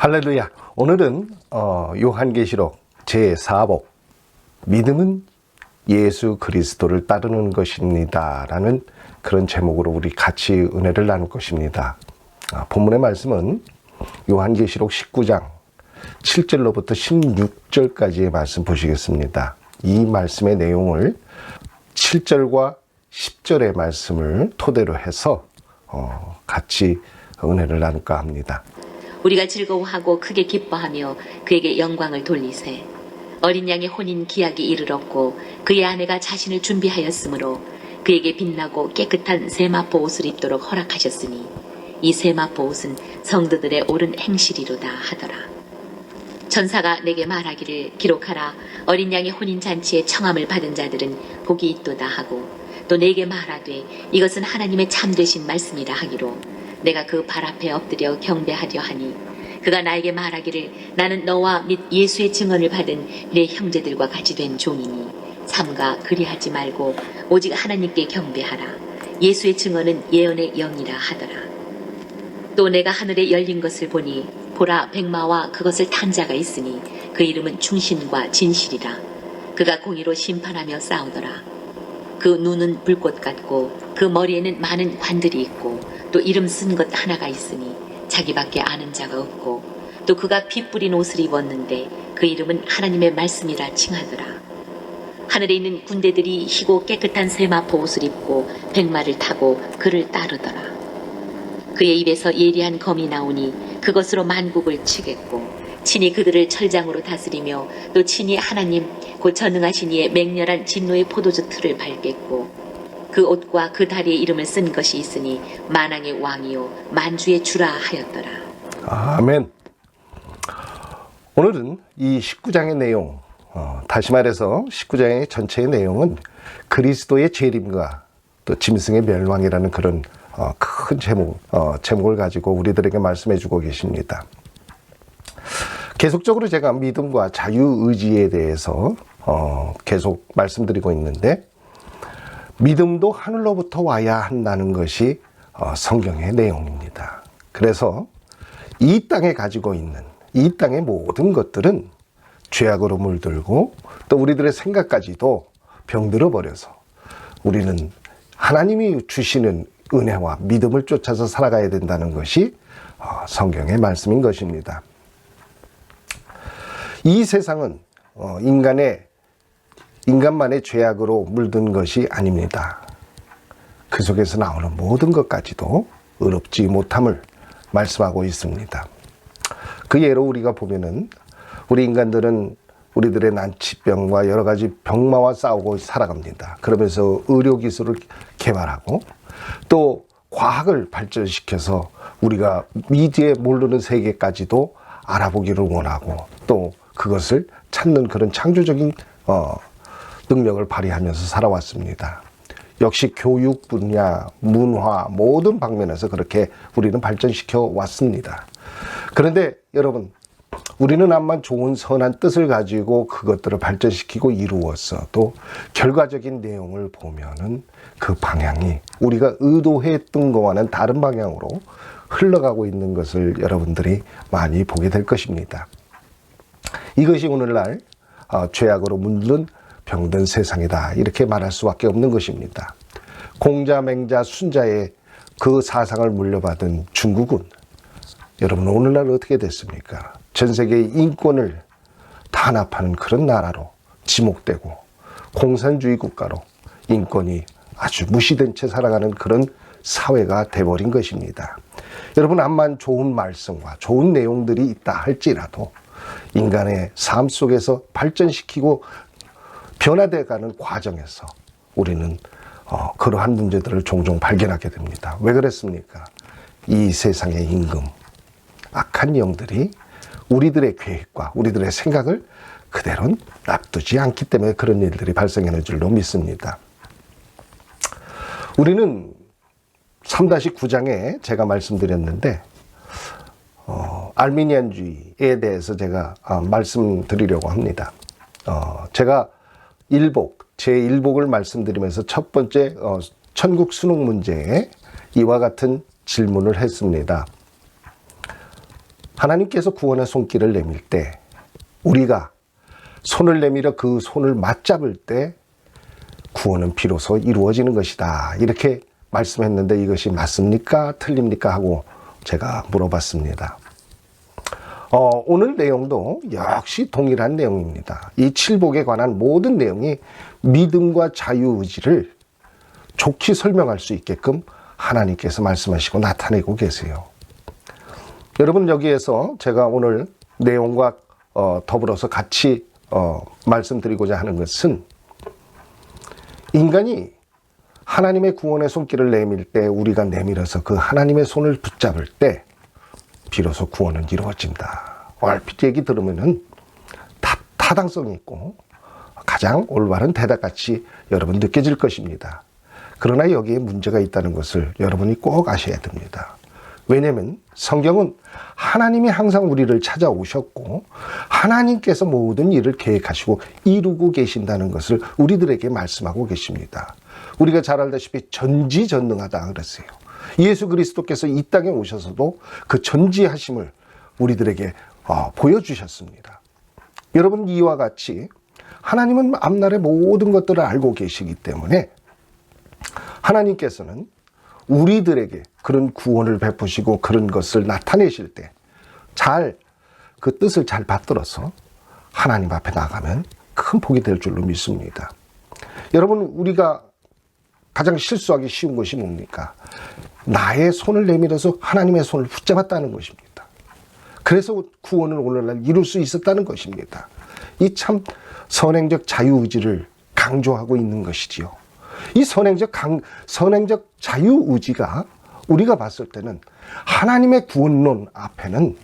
할렐루야. 오늘은 요한계시록 제4복 믿음은 예수 그리스도를 따르는 것입니다 라는 그런 제목으로 우리 같이 은혜를 나눌 것입니다. 본문의 말씀은 요한계시록 19장 7절로부터 16절까지의 말씀 보시겠습니다. 이 말씀의 내용을 7절과 10절의 말씀을 토대로 해서 같이 은혜를 나눌까 합니다. 우리가 즐거워하고 크게 기뻐하며 그에게 영광을 돌리세. 어린 양의 혼인 기약이 이르렀고 그의 아내가 자신을 준비하였으므로 그에게 빛나고 깨끗한 세마포 옷을 입도록 허락하셨으니 이 세마포 옷은 성도들의 옳은 행실이로다 하더라. 천사가 내게 말하기를 기록하라. 어린 양의 혼인 잔치에 청함을 받은 자들은 복이 있도다 하고 또 내게 말하되 이것은 하나님의 참되신 말씀이라 하기로 내가 그 발 앞에 엎드려 경배하려 하니 그가 나에게 말하기를 나는 너와 및 예수의 증언을 받은 내 형제들과 같이 된 종이니 삼가 그리하지 말고 오직 하나님께 경배하라. 예수의 증언은 예언의 영이라 하더라. 또 내가 하늘에 열린 것을 보니 보라 백마와 그것을 탄 자가 있으니 그 이름은 충신과 진실이라. 그가 공의로 심판하며 싸우더라. 그 눈은 불꽃 같고 그 머리에는 많은 관들이 있고 또 이름 쓴 것 하나가 있으니 자기밖에 아는 자가 없고 또 그가 피 뿌린 옷을 입었는데 그 이름은 하나님의 말씀이라 칭하더라. 하늘에 있는 군대들이 희고 깨끗한 세마포 옷을 입고 백마를 타고 그를 따르더라. 그의 입에서 예리한 검이 나오니 그것으로 만국을 치겠고 친히 그들을 철장으로 다스리며 또 친히 하나님 곧 전능하신 이의 맹렬한 진노의 포도주 틀을 밟겠고 그 옷과 그 다리에 이름을 쓴 것이 있으니 만왕의 왕이요 만주의 주라 하였더라. 아멘. 오늘은 이 19장의 내용, 다시 말해서 19장의 전체의 내용은 그리스도의 재림과 또 짐승의 멸망이라는 그런 큰 제목을 가지고 우리들에게 말씀해 주고 계십니다. 계속적으로 제가 믿음과 자유의지에 대해서 계속 말씀드리고 있는데 믿음도 하늘로부터 와야 한다는 것이 성경의 내용입니다. 그래서 이 땅에 가지고 있는 이 땅의 모든 것들은 죄악으로 물들고 또 우리들의 생각까지도 병들어 버려서 우리는 하나님이 주시는 은혜와 믿음을 쫓아서 살아가야 된다는 것이 성경의 말씀인 것입니다. 이 세상은 인간만의 죄악으로 물든 것이 아닙니다. 그 속에서 나오는 모든 것까지도 의롭지 못함을 말씀하고 있습니다. 그 예로 우리가 보면은 우리 인간들은 우리들의 난치병과 여러 가지 병마와 싸우고 살아갑니다. 그러면서 의료기술을 개발하고 또 과학을 발전시켜서 우리가 미지에 모르는 세계까지도 알아보기를 원하고 또 그것을 찾는 그런 창조적인 능력을 발휘하면서 살아왔습니다. 역시 교육 분야, 문화 모든 방면에서 그렇게 우리는 발전시켜 왔습니다. 그런데 여러분, 우리는 암만 좋은 선한 뜻을 가지고 그것들을 발전시키고 이루었어도 결과적인 내용을 보면은 그 방향이 우리가 의도했던 것과는 다른 방향으로 흘러가고 있는 것을 여러분들이 많이 보게 될 것입니다. 이것이 오늘날 죄악으로 물든 병든 세상이다 이렇게 말할 수밖에 없는 것입니다. 공자, 맹자, 순자의 그 사상을 물려받은 중국은 여러분 오늘날 어떻게 됐습니까? 전 세계의 인권을 탄압하는 그런 나라로 지목되고 공산주의 국가로 인권이 아주 무시된 채 살아가는 그런 사회가 돼버린 것입니다. 여러분 암만 좋은 말씀과 좋은 내용들이 있다 할지라도 인간의 삶 속에서 발전시키고 변화되어가는 과정에서 우리는 그러한 문제들을 종종 발견하게 됩니다. 왜 그랬습니까? 이 세상의 임금, 악한 영들이 우리들의 계획과 우리들의 생각을 그대로 놔두지 않기 때문에 그런 일들이 발생하는 줄로 믿습니다. 우리는 3-9장에 제가 말씀드렸는데 알미니안주의에 대해서 제가 말씀드리려고 합니다. 제가 제1복을 말씀드리면서 첫 번째 천국 수능 문제에 이와 같은 질문을 했습니다. 하나님께서 구원의 손길을 내밀 때 우리가 손을 내밀어 그 손을 맞잡을 때 구원은 비로소 이루어지는 것이다. 이렇게 말씀했는데 이것이 맞습니까? 틀립니까? 하고 제가 물어봤습니다. 오늘 내용도 역시 동일한 내용입니다. 이 칠복에 관한 모든 내용이 믿음과 자유의지를 좋게 설명할 수 있게끔 하나님께서 말씀하시고 나타내고 계세요. 여러분, 여기에서 제가 오늘 내용과 더불어서 같이 말씀드리고자 하는 것은 인간이 하나님의 구원의 손길을 내밀 때 우리가 내밀어서 그 하나님의 손을 붙잡을 때 비로소 구원은 이루어진다. 얼핏 얘기 들으면은 타당성이 있고 가장 올바른 대답같이 여러분 느껴질 것입니다. 그러나 여기에 문제가 있다는 것을 여러분이 꼭 아셔야 됩니다. 왜냐하면 성경은 하나님이 항상 우리를 찾아오셨고 하나님께서 모든 일을 계획하시고 이루고 계신다는 것을 우리들에게 말씀하고 계십니다. 우리가 잘 알다시피 전지전능하다 그랬어요. 예수 그리스도께서 이 땅에 오셔서도 그 전지하심을 우리들에게 보여주셨습니다. 여러분, 이와 같이 하나님은 앞날의 모든 것들을 알고 계시기 때문에 하나님께서는 우리들에게 그런 구원을 베푸시고 그런 것을 나타내실 때 그 뜻을 잘 받들어서 하나님 앞에 나가면 큰 복이 될 줄로 믿습니다. 여러분, 우리가 가장 실수하기 쉬운 것이 뭡니까? 나의 손을 내밀어서 하나님의 손을 붙잡았다는 것입니다. 그래서 구원을 오늘날 이룰 수 있었다는 것입니다. 이 참 선행적 자유의지를 강조하고 있는 것이지요. 이 선행적 자유의지가 우리가 봤을 때는 하나님의 구원론 앞에는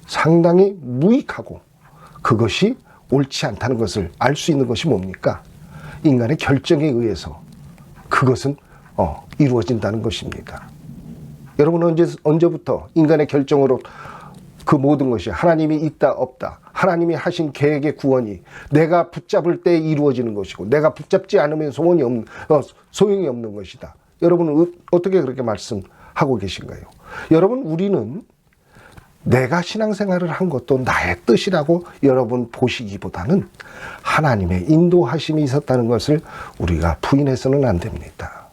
상당히 무익하고 그것이 옳지 않다는 것을 알 수 있는 것이 뭡니까? 인간의 결정에 의해서 그것은 이루어진다는 것입니다. 여러분, 언제부터 인간의 결정으로 그 모든 것이 하나님이 있다 없다, 하나님이 하신 계획의 구원이 내가 붙잡을 때 이루어지는 것이고 내가 붙잡지 않으면 소용이 없는 것이다. 여러분은 어떻게 그렇게 말씀하고 계신가요? 여러분, 우리는 내가 신앙생활을 한 것도 나의 뜻이라고 여러분 보시기보다는 하나님의 인도하심이 있었다는 것을 우리가 부인해서는 안 됩니다.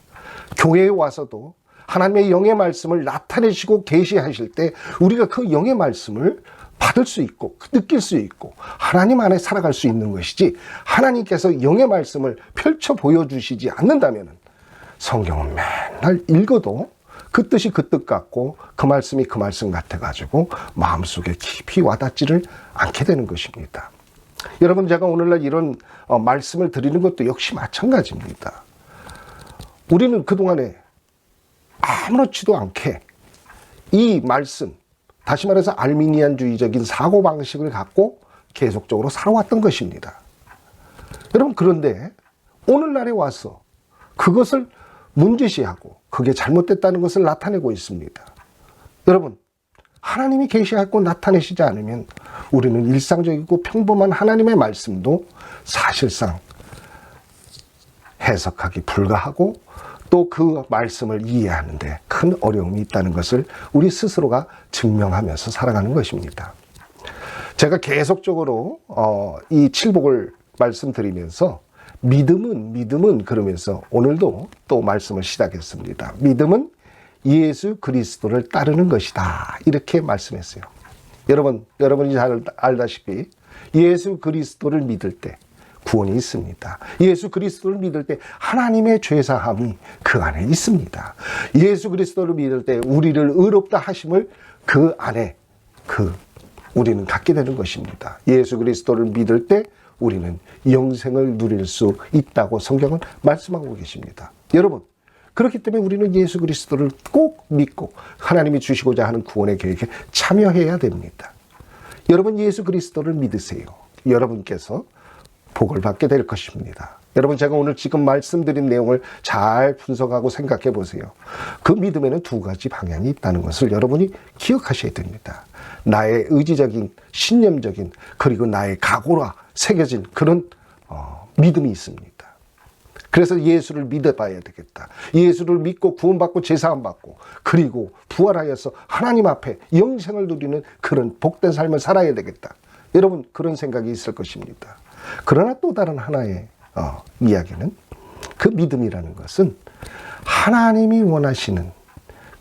교회에 와서도 하나님의 영의 말씀을 나타내시고 계시하실 때 우리가 그 영의 말씀을 받을 수 있고 느낄 수 있고 하나님 안에 살아갈 수 있는 것이지, 하나님께서 영의 말씀을 펼쳐 보여주시지 않는다면 성경은 맨날 읽어도 그 뜻이 그 뜻 같고 그 말씀이 그 말씀 같아가지고 마음속에 깊이 와닿지를 않게 되는 것입니다. 여러분, 제가 오늘날 이런 말씀을 드리는 것도 역시 마찬가지입니다. 우리는 그동안에 아무렇지도 않게 이 말씀, 다시 말해서 알미니안주의적인 사고방식을 갖고 계속적으로 살아왔던 것입니다. 여러분, 그런데 오늘날에 와서 그것을 문제시하고 그게 잘못됐다는 것을 나타내고 있습니다. 여러분, 하나님이 계시하고 나타내시지 않으면 우리는 일상적이고 평범한 하나님의 말씀도 사실상 해석하기 불가하고 또 그 말씀을 이해하는데 큰 어려움이 있다는 것을 우리 스스로가 증명하면서 살아가는 것입니다. 제가 계속적으로 이 칠복을 말씀드리면서 믿음은 그러면서 오늘도 또 말씀을 시작했습니다. 믿음은 예수 그리스도를 따르는 것이다. 이렇게 말씀했어요. 여러분이 잘 알다시피 예수 그리스도를 믿을 때 구원이 있습니다. 예수 그리스도를 믿을 때 하나님의 죄사함이 그 안에 있습니다. 예수 그리스도를 믿을 때 우리를 의롭다 하심을 그 안에 우리는 갖게 되는 것입니다. 예수 그리스도를 믿을 때 우리는 영생을 누릴 수 있다고 성경은 말씀하고 계십니다. 여러분, 그렇기 때문에 우리는 예수 그리스도를 꼭 믿고 하나님이 주시고자 하는 구원의 계획에 참여해야 됩니다. 여러분, 예수 그리스도를 믿으세요. 여러분께서 복을 받게 될 것입니다. 여러분, 제가 오늘 지금 말씀드린 내용을 잘 분석하고 생각해 보세요. 그 믿음에는 두 가지 방향이 있다는 것을 여러분이 기억하셔야 됩니다. 나의 의지적인, 신념적인, 그리고 나의 각오라 새겨진 그런 믿음이 있습니다. 그래서 예수를 믿어봐야 되겠다. 예수를 믿고 구원받고 제사함 받고 그리고 부활하여서 하나님 앞에 영생을 누리는 그런 복된 삶을 살아야 되겠다. 여러분 그런 생각이 있을 것입니다. 그러나 또 다른 하나의 이야기는 그 믿음이라는 것은 하나님이 원하시는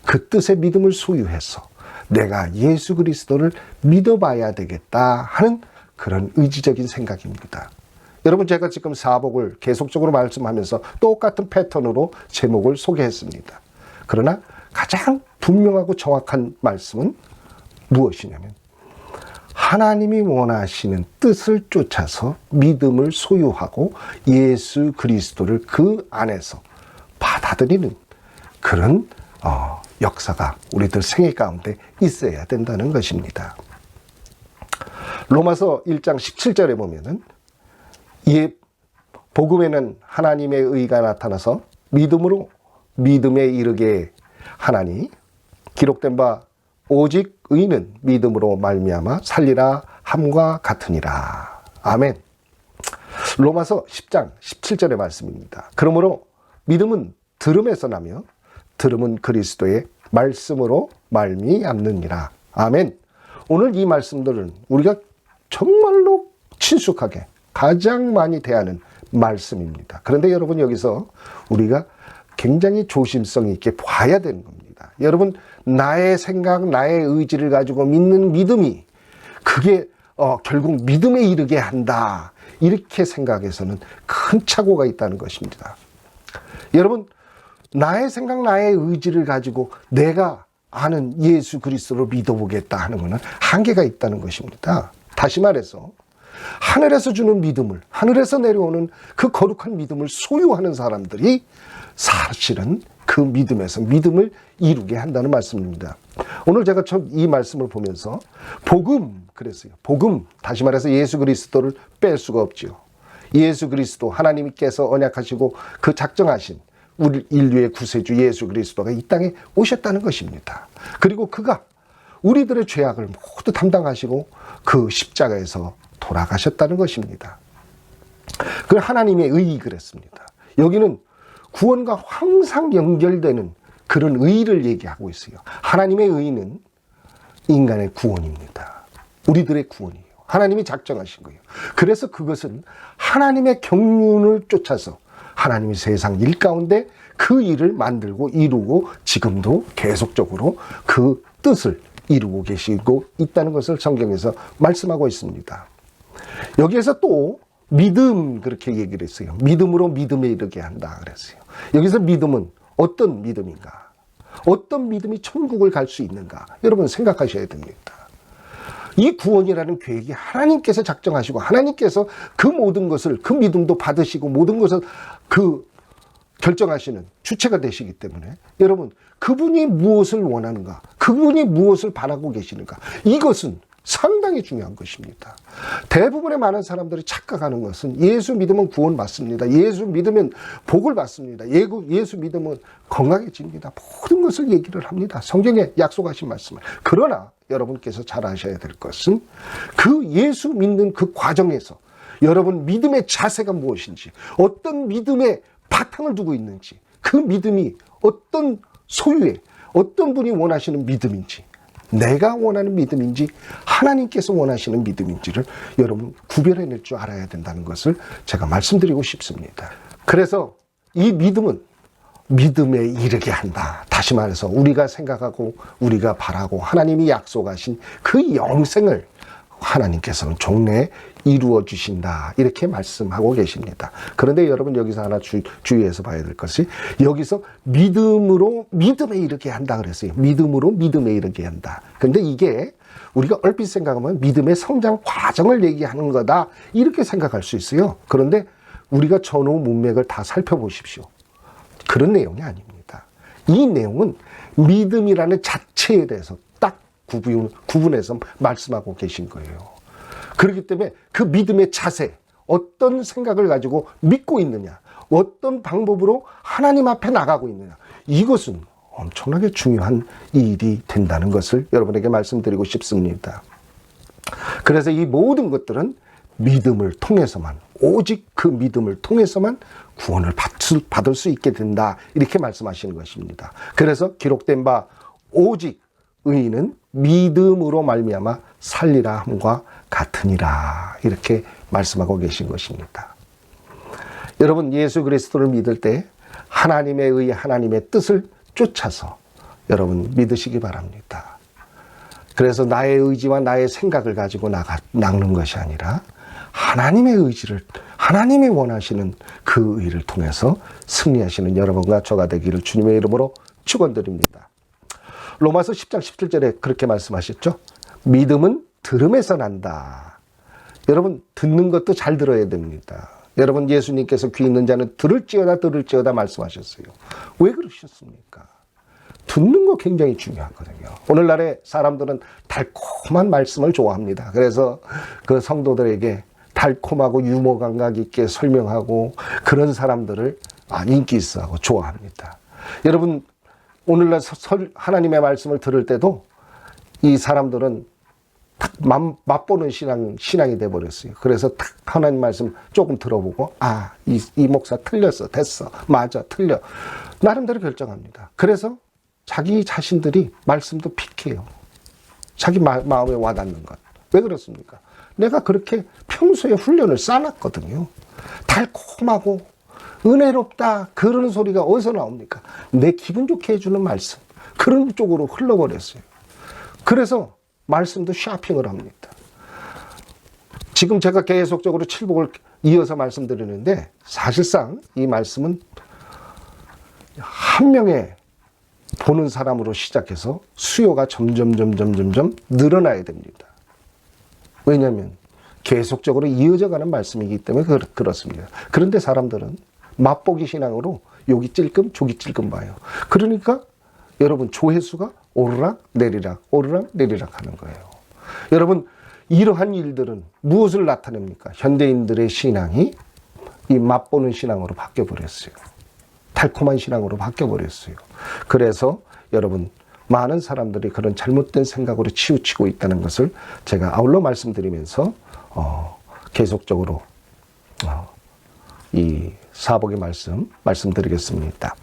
그 뜻의 믿음을 소유해서 내가 예수 그리스도를 믿어봐야 되겠다 하는 그런 의지적인 생각입니다. 여러분 제가 지금 사복을 계속적으로 말씀하면서 똑같은 패턴으로 제목을 소개했습니다. 그러나 가장 분명하고 정확한 말씀은 무엇이냐면 하나님이 원하시는 뜻을 쫓아서 믿음을 소유하고 예수 그리스도를 그 안에서 받아들이는 그런 역사가 우리들 생애 가운데 있어야 된다는 것입니다. 로마서 1장 17절에 보면은 이 복음에는 하나님의 의가 나타나서 믿음으로 믿음에 이르게 하나니 기록된 바 오직 의는 믿음으로 말미암아 살리라 함과 같으니라. 아멘. 로마서 10장 17절의 말씀입니다. 그러므로 믿음은 들음에서 나며 들음은 그리스도의 말씀으로 말미암느니라. 아멘. 오늘 이 말씀들은 우리가 정말로 친숙하게 가장 많이 대하는 말씀입니다. 그런데 여러분 여기서 우리가 굉장히 조심성 있게 봐야 되는 겁니다. 여러분 나의 생각, 나의 의지를 가지고 믿는 믿음이 그게 결국 믿음에 이르게 한다. 이렇게 생각해서는 큰 착오가 있다는 것입니다. 여러분 나의 생각, 나의 의지를 가지고 내가 아는 예수 그리스도를 믿어보겠다 하는 것은 한계가 있다는 것입니다. 다시 말해서 하늘에서 주는 믿음을, 하늘에서 내려오는 그 거룩한 믿음을 소유하는 사람들이 사실은 그 믿음에서 믿음을 이루게 한다는 말씀입니다. 오늘 제가 이 말씀을 보면서 복음 그랬어요. 복음, 다시 말해서 예수 그리스도를 뺄 수가 없지요. 예수 그리스도 하나님께서 언약하시고 그 작정하신 우리 인류의 구세주 예수 그리스도가 이 땅에 오셨다는 것입니다. 그리고 그가 우리들의 죄악을 모두 담당하시고 그 십자가에서 돌아가셨다는 것입니다. 그 하나님의 의의 그랬습니다. 여기는 구원과 항상 연결되는 그런 의의를 얘기하고 있어요. 하나님의 의의는 인간의 구원입니다. 우리들의 구원이에요. 하나님이 작정하신 거예요. 그래서 그것은 하나님의 경륜을 쫓아서 하나님이 세상 일 가운데 그 일을 만들고 이루고 지금도 계속적으로 그 뜻을 이루고 계시고 있다는 것을 성경에서 말씀하고 있습니다. 여기에서 또 믿음 그렇게 얘기를 했어요. 믿음으로 믿음에 이르게 한다 그랬어요. 여기서 믿음은 어떤 믿음인가? 어떤 믿음이 천국을 갈 수 있는가? 여러분 생각하셔야 됩니다. 이 구원이라는 계획이 하나님께서 작정하시고 하나님께서 그 모든 것을 그 믿음도 받으시고 모든 것을 그 결정하시는 주체가 되시기 때문에 여러분 그분이 무엇을 원하는가? 그분이 무엇을 바라고 계시는가? 이것은 상당히 중요한 것입니다. 대부분의 많은 사람들이 착각하는 것은 예수 믿으면 구원 받습니다. 예수 믿으면 복을 받습니다. 예수 믿으면 건강해집니다. 모든 것을 얘기를 합니다. 성경에 약속하신 말씀을. 그러나 여러분께서 잘 아셔야 될 것은 그 예수 믿는 그 과정에서 여러분 믿음의 자세가 무엇인지, 어떤 믿음의 바탕을 두고 있는지, 그 믿음이 어떤 소유의 어떤 분이 원하시는 믿음인지, 내가 원하는 믿음인지 하나님께서 원하시는 믿음인지를 여러분 구별해낼 줄 알아야 된다는 것을 제가 말씀드리고 싶습니다. 그래서 이 믿음은 믿음에 이르게 한다. 다시 말해서 우리가 생각하고 우리가 바라고 하나님이 약속하신 그 영생을 하나님께서는 종래에 이루어 주신다. 이렇게 말씀하고 계십니다. 그런데 여러분 여기서 하나 주의해서 봐야 될 것이 여기서 믿음으로 믿음에 이르게 한다 그랬어요. 믿음으로 믿음에 이르게 한다. 그런데 이게 우리가 얼핏 생각하면 믿음의 성장 과정을 얘기하는 거다. 이렇게 생각할 수 있어요. 그런데 우리가 전후 문맥을 다 살펴보십시오. 그런 내용이 아닙니다. 이 내용은 믿음이라는 자체에 대해서 딱 구분해서 말씀하고 계신 거예요. 그렇기 때문에 그 믿음의 자세, 어떤 생각을 가지고 믿고 있느냐, 어떤 방법으로 하나님 앞에 나가고 있느냐, 이것은 엄청나게 중요한 일이 된다는 것을 여러분에게 말씀드리고 싶습니다. 그래서 이 모든 것들은 믿음을 통해서만, 오직 그 믿음을 통해서만 구원을 받을 수 있게 된다. 이렇게 말씀하시는 것입니다. 그래서 기록된 바 오직 의인은 믿음으로 말미암아 살리라 함과 같으니라. 이렇게 말씀하고 계신 것입니다. 여러분, 예수 그리스도를 믿을 때 하나님의 의, 하나님의 뜻을 쫓아서 여러분 믿으시기 바랍니다. 그래서 나의 의지와 나의 생각을 가지고 나가는 것이 아니라 하나님의 의지를, 하나님이 원하시는 그 의를 통해서 승리하시는 여러분과 저가 되기를 주님의 이름으로 축원드립니다. 로마서 10장 17절에 그렇게 말씀하셨죠. 믿음은 들음에서 난다. 여러분, 듣는 것도 잘 들어야 됩니다. 여러분, 예수님께서 귀 있는 자는 들을지어다 말씀하셨어요. 왜 그러셨습니까? 듣는 거 굉장히 중요하거든요. 오늘날의 사람들은 달콤한 말씀을 좋아합니다. 그래서 그 성도들에게 달콤하고 유머 감각 있게 설명하고 그런 사람들을 인기 있어 하고 좋아합니다. 여러분, 오늘날 하나님의 말씀을 들을 때도 이 사람들은 딱 맛보는 신앙이 돼버렸어요. 그래서 딱 하나님 말씀 조금 들어보고 이 목사 틀렸어, 됐어, 맞아, 틀려, 나름대로 결정합니다. 그래서 자기 자신들이 말씀도 픽해요. 자기 마음에 와닿는 것. 왜 그렇습니까? 내가 그렇게 평소에 훈련을 쌓았거든요. 달콤하고 은혜롭다 그런 소리가 어디서 나옵니까? 내 기분 좋게 해주는 말씀, 그런 쪽으로 흘러버렸어요. 그래서 말씀도 샤핑을 합니다. 지금 제가 계속적으로 칠복을 이어서 말씀드리는데 사실상 이 말씀은 한 명의 보는 사람으로 시작해서 수요가 점점 늘어나야 됩니다. 왜냐하면 계속적으로 이어져 가는 말씀이기 때문에 그렇습니다. 그런데 사람들은 맛보기 신앙으로 여기 찔끔 저기 찔끔 봐요. 그러니까 여러분, 조회수가 오르락 내리락 하는 거예요. 여러분, 이러한 일들은 무엇을 나타냅니까? 현대인들의 신앙이 이 맛보는 신앙으로 바뀌어버렸어요. 달콤한 신앙으로 바뀌어버렸어요. 그래서 여러분, 많은 사람들이 그런 잘못된 생각으로 치우치고 있다는 것을 제가 아울러 말씀드리면서 계속적으로 이 사복의 말씀드리겠습니다.